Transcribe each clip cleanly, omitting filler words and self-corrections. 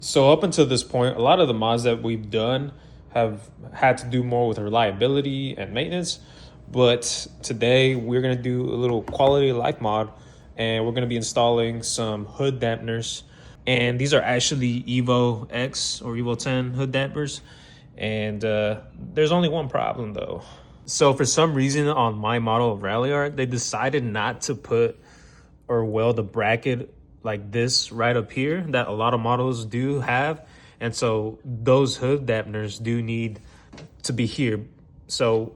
So up until this point, a lot of the mods that we've done have had to do more with reliability and maintenance. But today we're going to do a little quality of life mod, and we're going to be installing some hood dampeners. And these are actually Evo X or Evo 10 hood dampers. And there's only one problem though. So for some reason on my model of Ralliart, they decided not to put or weld a bracket like this right up here that a lot of models do have. And so those hood dampeners do need to be here. So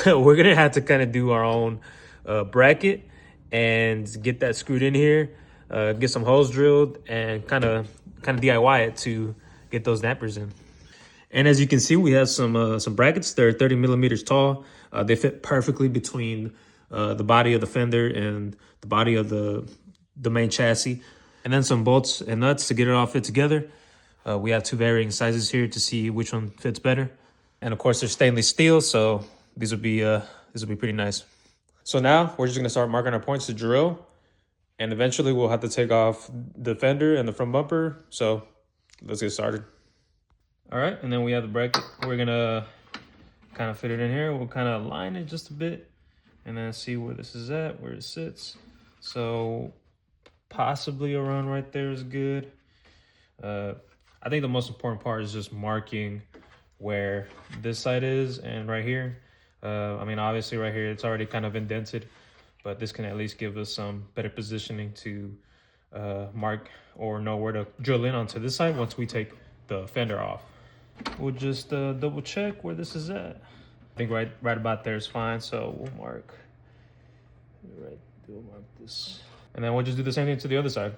we're gonna have to kind of do our own bracket and get that screwed in here, get some holes drilled, and kind of DIY it to get those dampers in. And as you can see, we have some brackets. They're 30 millimeters tall. They fit perfectly between the body of the fender and the body of the main chassis. And then some bolts and nuts to get it all fit together. We have two varying sizes here to see which one fits better. And of course, they're stainless steel, so these will be pretty nice. So now we're just gonna start marking our points to drill, and eventually we'll have to take off the fender and the front bumper. So let's get started. All right, and then we have the bracket. We're gonna kind of fit it in here. We'll kind of align it just a bit and then see where this is at, where it sits. So possibly around right there is good. I think the most important part is just marking where this side is and right here. I mean, obviously right here, it's already kind of indented, but this can at least give us some better positioning to mark or know where to drill in onto this side once we take the fender off. We'll just double check where this is at. I think right about there is fine, so we'll mark this. And then we'll just do the same thing to the other side.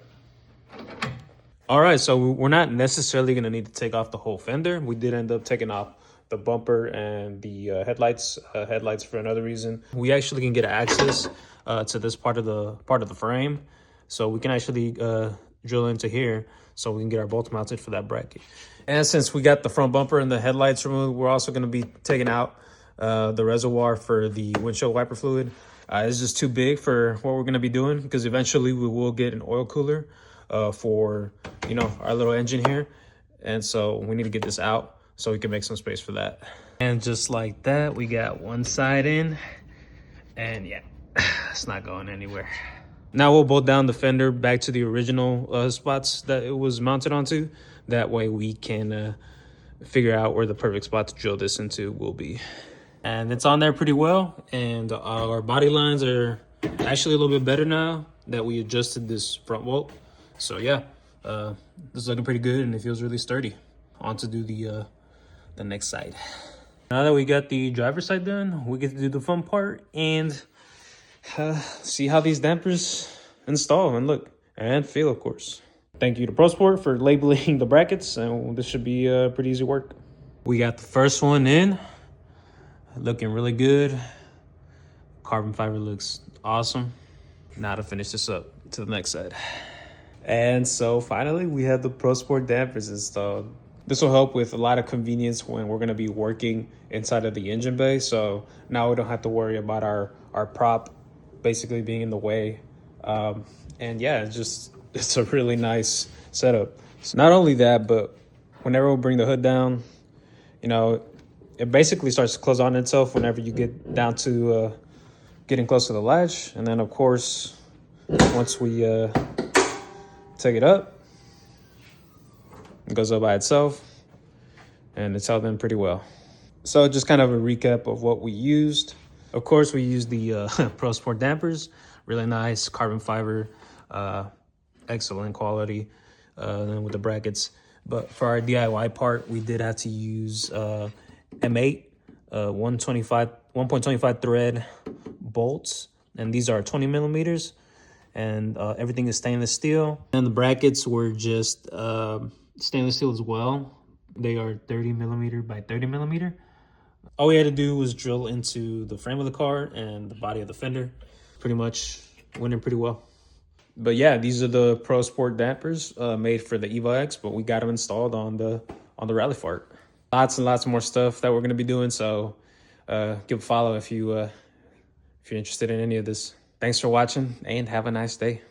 All right, so we're not necessarily gonna need to take off the whole fender. We did end up taking off the bumper and the headlights for another reason. We actually can get access to this part of the frame, so we can actually drill into here so we can get our bolts mounted for that bracket. And since we got the front bumper and the headlights removed, we're also going to be taking out the reservoir for the windshield wiper fluid. It's just too big for what we're going to be doing, because eventually we will get an oil cooler for, you know, our little engine here. And so we need to get this out so we can make some space for that. And just like that, we got one side in, and yeah, it's not going anywhere. Now we'll bolt down the fender back to the original spots that it was mounted onto. That way we can figure out where the perfect spot to drill this into will be. And it's on there pretty well. And our body lines are actually a little bit better now that we adjusted this front bolt. So yeah, this is looking pretty good and it feels really sturdy. On to do the next side. Now that we got the driver's side done, we get to do the fun part and see how these dampers install and look and feel, of course. Thank you to ProSport for labeling the brackets, and this should be pretty easy work. We got the first one in, looking really good. Carbon fiber looks awesome. Now to finish this up to the next side. And so finally we have the ProSport dampers installed. This will help with a lot of convenience when we're gonna be working inside of the engine bay. So now we don't have to worry about our prop basically being in the way. And yeah, it's a really nice setup. So not only that, but whenever we bring the hood down, you know, it basically starts to close on itself whenever you get down to getting close to the latch. And then of course, once we take it up, it goes up by itself, and it's held in pretty well. So just kind of a recap of what we used. Of course, we used the ProSport dampers, really nice carbon fiber, excellent quality, then with the brackets. But for our DIY part, we did have to use M8 1.25 thread bolts, and these are 20 millimeters, and everything is stainless steel. And the brackets were just stainless steel as well. They are 30 millimeter by 30 millimeter. All we had to do was drill into the frame of the car and the body of the fender. Pretty much went in pretty well. But yeah, these are the ProSport dampers made for the Evo X, but we got them installed on the Ralliart. Lots and lots more stuff that we're gonna be doing. So give a follow if you're interested in any of this. Thanks for watching and have a nice day.